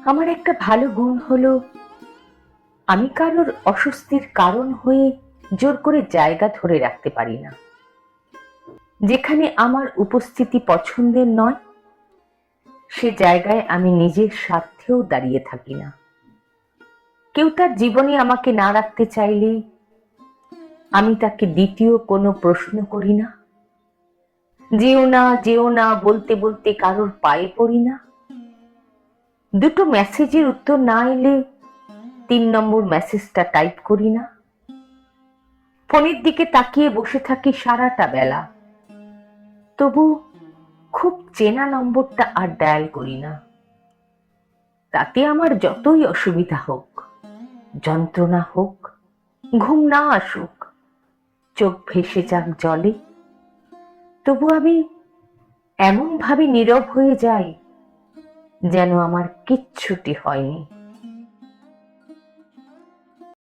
আমার একটা ভালো গুণ হলো আমি কারোর অস্বস্তির কারণ হয়ে জোর করে জায়গা ধরে রাখতে পারি না। যেখানে আমার উপস্থিতি পছন্দের নয় সে জায়গায় আমি নিজের স্বার্থেও দাঁড়িয়ে থাকি না। কেউ তার জীবনে আমাকে না রাখতে চাইলে আমি তাকে দ্বিতীয় কোনো প্রশ্ন করি না। যেও না যেও না বলতে বলতে কারোর পায়ে পড়ি না। দুটো মেসেজের উত্তর না এলে 3 নম্বর মেসেজটা টাইপ করি না। ফোনের দিকে তাকিয়ে বসে থাকি সারাটা বেলা, তবু খুব চেনা নম্বরটা আর ডায়াল করি না। তাতে আমার যতই অসুবিধা হোক, যন্ত্রণা হোক, ঘুম না আসুক, চোখ ভেসে যাক জলে, তবু আমি এমন ভাবে নীরব হয়ে যাই যেন আমার কিচ্ছুটি হয়নি।